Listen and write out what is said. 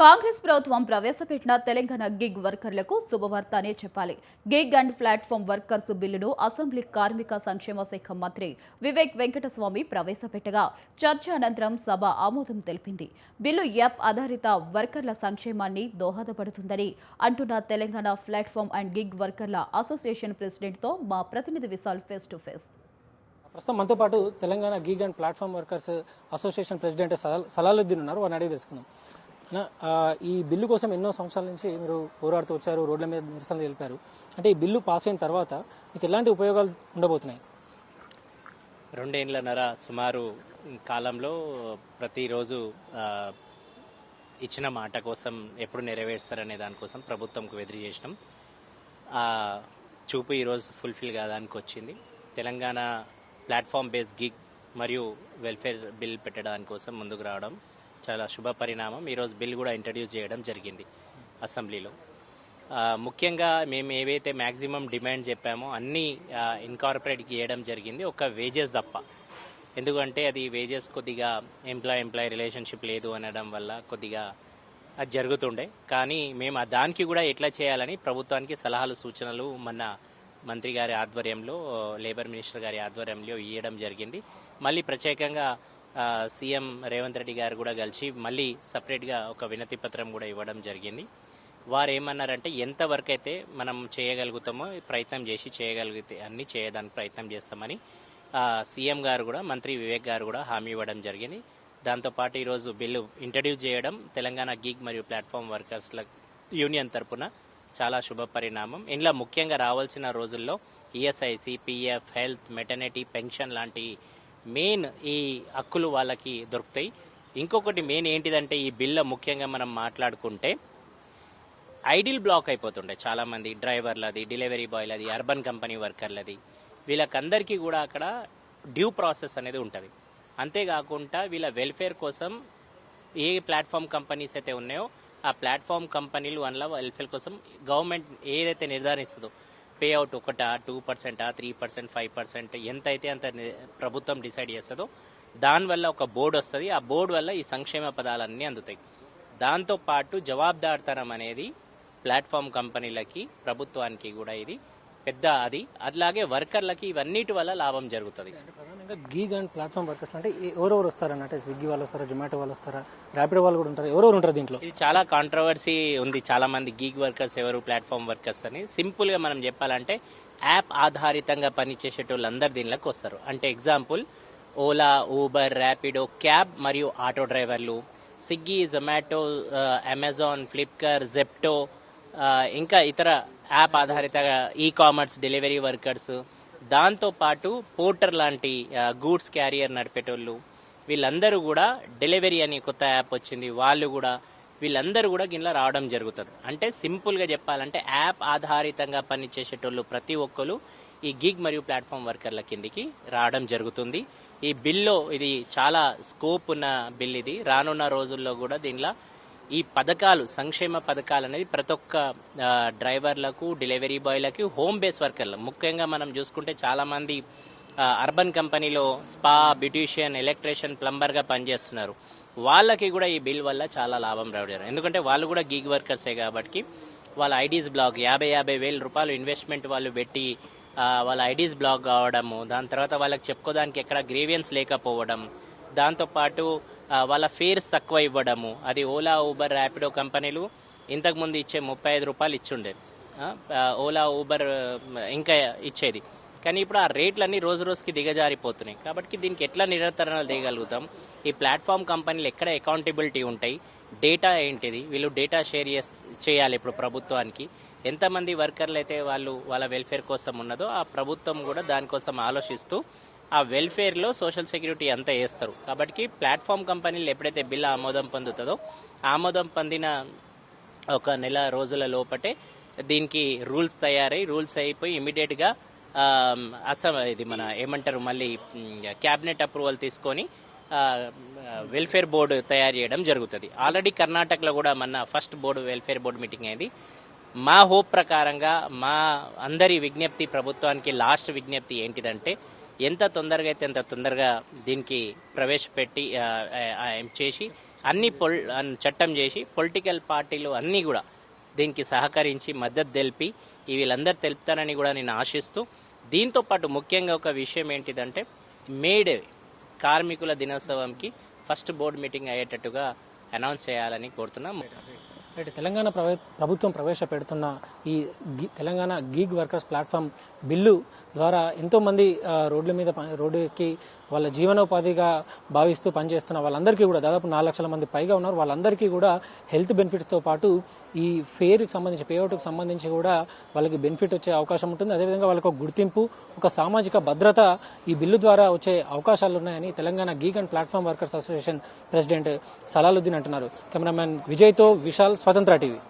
కాంగ్రెస్ ప్రభుత్వం ప్రవేశపెట్టిన తెలంగాణ గిగ్ వర్కర్లకు శుభవార్త అనే చెప్పాలి. గిగ్ అండ్ ప్లాట్ఫామ్ వర్కర్స్ బిల్లును అసెంబ్లీ కార్మిక సంక్షేమ శాఖ మంత్రి వివేక్ వెంకటస్వామి ప్రవేశపెట్టగా చర్చ అనంతరం సభ ఆమోదం తెలిపింది. బిల్లు యాప్ ఆధారిత వర్కర్ల సంక్షేమాన్ని దోహదపడుతుందని అంటున్న తెలంగాణ ప్లాట్ఫామ్ అండ్ గిగ్ వర్కర్ల అసోసియేషన్ ప్రెసిడెంట్తో మా ప్రతినిధి విశాల్ ఫేస్ టు ఫేస్. ప్రస్తుతం మనతో పాటు Telangana gig and platform workers association president Salahuddin ఉన్నారు. వారిని అడిగి తెలుసుకుందాం. ఈ బిల్లు కోసం ఎన్నో సంవత్సరాల నుంచి మీరు పోరాడుతూ వచ్చారు, రోడ్ల మీద నిరసనలు తెలిపారు. అంటే ఈ బిల్లు పాస్ అయిన తర్వాత మీకు ఎలాంటి ఉపయోగాలు ఉండబోతున్నాయి? 2 ఏళ్లన్నర సుమారు కాలంలో ప్రతిరోజు ఇచ్చిన మాట కోసం ఎప్పుడు నెరవేర్స్తారనే దానికోసం ప్రభుత్వంకు ఎదురు చేసినాం. చూపు ఈరోజు ఫుల్ఫిల్ కాదానికి వచ్చింది. తెలంగాణ ప్లాట్ఫామ్ బేస్డ్ గిగ్ మరియు వెల్ఫేర్ బిల్ పెట్టడానికి కోసం ముందుకు రావడం చాలా శుభ పరిణామం. ఈరోజు బిల్ కూడా ఇంట్రడ్యూస్ చేయడం జరిగింది అసెంబ్లీలో. ముఖ్యంగా మేము ఏవైతే మ్యాక్సిమం డిమాండ్ చెప్పామో అన్నీ ఇన్కార్పొరేట్ చేయడం జరిగింది, ఒక వేజెస్ తప్ప. ఎందుకంటే అది వేజెస్ కొద్దిగా ఎంప్లాయ్ రిలేషన్షిప్ లేదు అనడం వల్ల కొద్దిగా అది జరుగుతుండే. కానీ మేము దానికి కూడా ఎట్లా చేయాలని ప్రభుత్వానికి సలహాలు సూచనలు మన మంత్రి గారి ఆధ్వర్యంలో, లేబర్ మినిస్టర్ గారి ఆధ్వర్యంలో ఇవ్వడం జరిగింది. మళ్ళీ ప్రత్యేకంగా సీఎం రేవంత్ రెడ్డి గారు కూడా కలిసి మళ్ళీ సపరేట్గా ఒక వినతి పత్రం కూడా ఇవ్వడం జరిగింది. వారు ఏమన్నారంటే ఎంతవరకు అయితే మనం చేయగలుగుతామో ప్రయత్నం చేసి చేయగలిగితే అన్నీ చేయడానికి ప్రయత్నం చేస్తామని సీఎం గారు కూడా, మంత్రి వివేక్ గారు కూడా హామీ ఇవ్వడం జరిగింది. దాంతోపాటు ఈరోజు బిల్లు ఇంట్రడ్యూస్ చేయడం తెలంగాణ గిగ్ మరియు ప్లాట్ఫామ్ వర్కర్స్ల యూనియన్ తరఫున చాలా శుభ పరిణామం. ఇందులో ముఖ్యంగా రావాల్సిన రోజుల్లో ESIC, PF, health, maternity, pension లాంటి మెయిన్ ఈ హక్కులు వాళ్ళకి దొరుకుతాయి. ఇంకొకటి మెయిన్ ఏంటిదంటే ఈ బిల్లు ముఖ్యంగా మనం మాట్లాడుకుంటే ఐడిల్ బ్లాక్ అయిపోతుండే చాలామంది డ్రైవర్లది, డెలివరీ బాయ్లది, అర్బన్ కంపెనీ వర్కర్లది, వీళ్ళకందరికీ కూడా అక్కడ డ్యూ ప్రాసెస్ అనేది ఉంటుంది. అంతేకాకుండా వీళ్ళ వెల్ఫేర్ కోసం ఏ ప్లాట్ఫామ్ కంపెనీస్ అయితే ఉన్నాయో ఆ ప్లాట్ఫామ్ కంపెనీలు వల్ల వెల్ఫేర్ కోసం గవర్నమెంట్ ఏదైతే నిర్ధారిస్తుందో పేఅవుట్ 2%, 3%, 5% ఎంత అయితే అంత ప్రభుత్వం డిసైడ్ చేస్తుందో దానివల్ల ఒక బోర్డు వస్తుంది. ఆ బోర్డు వల్ల ఈ సంక్షేమ పదాలన్నీ అందుతాయి. దాంతోపాటు జవాబుదారితనం అనేది ప్లాట్ఫామ్ కంపెనీలకి, ప్రభుత్వానికి కూడా ఇది పెద్ద అట్లాగే వర్కర్లకి ఇవన్నిటి వల్ల లాభం జరుగుతుంది. ప్రధానంగా గిగ్ అండ్ ప్లాట్ఫామ్ వర్కర్స్ అంటే ఎవరెవరు వస్తారన్నట్టు? స్విగ్గీ వాళ్ళు వస్తారా, జొమాటో వాళ్ళు వస్తారా, ర్యాపిడో వాళ్ళు కూడా ఉంటారు? ఎవరెవరు ఉంటారు దీంట్లో? ఇది చాలా కాంట్రవర్సీ ఉంది. చాలా మంది గిగ్ వర్కర్స్ ఎవరు, ప్లాట్ఫామ్ వర్కర్స్ అని. సింపుల్ గా మనం చెప్పాలంటే యాప్ ఆధారితంగా పనిచేసేటోళ్ళు అందరు దీనిలోకి వస్తారు. అంటే example Ola, Uber, Rapido, cab మరియు ఆటో డ్రైవర్లు, Swiggy, Zomato, Amazon, Flipkart, Zepto, ఇంకా ఇతర యాప్ ఆధారిత ఈ కామర్స్ డెలివరీ వర్కర్స్, దాంతోపాటు పోర్టర్ లాంటి గూడ్స్ క్యారియర్ నడిపేటోళ్ళు, వీళ్ళందరూ కూడా డెలివరీ అని కొత్త యాప్ వచ్చింది, వీళ్ళందరూ కూడా గిన్నెలో రావడం జరుగుతుంది. అంటే సింపుల్గా చెప్పాలంటే యాప్ ఆధారితంగా పనిచేసేటోళ్ళు ప్రతి ఒక్కరు ఈ గిగ్ మరియు ప్లాట్ఫామ్ వర్కర్ల కిందికి రావడం జరుగుతుంది. ఈ బిల్లో ఇది చాలా స్కోప్ ఉన్న బిల్. ఇది రానున్న రోజుల్లో కూడా దీనిలో ఈ పథకాలు, సంక్షేమ పథకాలు అనేది ప్రతి ఒక్క డ్రైవర్లకు, డెలివరీ బాయ్లకి, హోమ్ బేస్ వర్కర్లు ముఖ్యంగా మనం చూసుకుంటే చాలా మంది అర్బన్ కంపెనీలో స్పా, బ్యూటీషియన్, ఎలక్ట్రీషియన్, ప్లంబర్గా పనిచేస్తున్నారు. వాళ్ళకి కూడా ఈ బిల్ వల్ల చాలా లాభం రావడం. ఎందుకంటే వాళ్ళు కూడా గిగ్ వర్కర్సే కాబట్టి వాళ్ళ ఐడీస్ బ్లాక్ 50,000 వేల రూపాయలు ఇన్వెస్ట్మెంట్ వాళ్ళు పెట్టి వాళ్ళ ఐడీస్ బ్లాక్ కావడము, దాని తర్వాత వాళ్ళకి చెప్పుకోవడానికి ఎక్కడ గ్రీవియన్స్ లేకపోవడం, దాంతోపాటు వాళ్ళ ఫేర్స్ తక్కువ ఇవ్వడము. అది ఓలా, ఊబర్, ర్యాపిడో కంపెనీలు ఇంతకుముందు ఇచ్చే 35 రూపాయలు ఇచ్చుండేది, ఓలా, ఊబర్ ఇంకా ఇచ్చేది. కానీ ఇప్పుడు ఆ రేట్లన్నీ రోజు రోజుకి దిగజారిపోతున్నాయి. కాబట్టి దీనికి ఎట్లా నిరంతరణలు తీయగలుగుతాం? ఈ ప్లాట్ఫామ్ కంపెనీలు ఎక్కడ అకౌంటబిలిటీ ఉంటాయి, డేటా ఏంటిది, వీళ్ళు డేటా షేర్ చేయాలి. ఇప్పుడు ప్రభుత్వానికి ఎంతమంది వర్కర్లు అయితే వాళ్ళ వెల్ఫేర్ కోసం ఉన్నదో ఆ ప్రభుత్వం కూడా దానికోసం ఆలోచిస్తూ ఆ వెల్ఫేర్లో సోషల్ సెక్యూరిటీ అంతా వేస్తారు. కాబట్టి ప్లాట్ఫామ్ కంపెనీలు ఎప్పుడైతే బిల్ ఆమోదం పొందుతుందో ఆమోదం పొందిన ఒక నెల రోజుల లోపటే దీనికి రూల్స్ అయిపోయి ఇమీడియట్గా ఇది మన ఏమంటారు మళ్ళీ క్యాబినెట్ అప్రూవల్ తీసుకొని వెల్ఫేర్ బోర్డు తయారు చేయడం జరుగుతుంది. ఆల్రెడీ కర్ణాటకలో కూడా మన ఫస్ట్ వెల్ఫేర్ బోర్డు మీటింగ్ అయింది. మా హోప్ ప్రకారంగా మా అందరి విజ్ఞప్తి ప్రభుత్వానికి లాస్ట్ విజ్ఞప్తి ఏంటిదంటే ఎంత తొందరగా అయితే అంత తొందరగా దీనికి ప్రవేశపెట్టి చేసి అన్ని చట్టం చేసి పొలిటికల్ పార్టీలు అన్నీ కూడా దీనికి సహకరించి మద్దతు తెలిపి వీళ్ళందరూ తెలుపుతారని కూడా నేను ఆశిస్తూ, దీంతో పాటు ముఖ్యంగా ఒక విషయం ఏంటిదంటే మేడే కార్మికుల దినోత్సవంకి ఫస్ట్ బోర్డు మీటింగ్ అయ్యేటట్టుగా అనౌన్స్ చేయాలని కోరుతున్నాం. తెలంగాణ ప్రభుత్వం ప్రవేశపెడుతున్న ఈ తెలంగాణ గీగ్ వర్కర్స్ ప్లాట్ఫామ్ బిల్లు ద్వారా ఎంతోమంది రోడ్డుకి వాళ్ళ జీవనోపాధిగా భావిస్తూ పనిచేస్తున్న వాళ్ళందరికీ కూడా దాదాపు 4 లక్షల మంది పైగా ఉన్నారు. వాళ్ళందరికీ కూడా హెల్త్ బెనిఫిట్స్తో పాటు ఈ ఫేర్కి సంబంధించి పేఅవుట్కి సంబంధించి కూడా వాళ్ళకి బెనిఫిట్ వచ్చే అవకాశం ఉంటుంది. అదేవిధంగా వాళ్ళకు ఒక గుర్తింపు, ఒక సామాజిక భద్రత ఈ బిల్లు ద్వారా వచ్చే అవకాశాలు ఉన్నాయని Telangana gig and platform workers association president Salahuddin అంటున్నారు. కెమెరామెన్ విజయ్తో విశాల్, స్వతంత్ర టీవీ.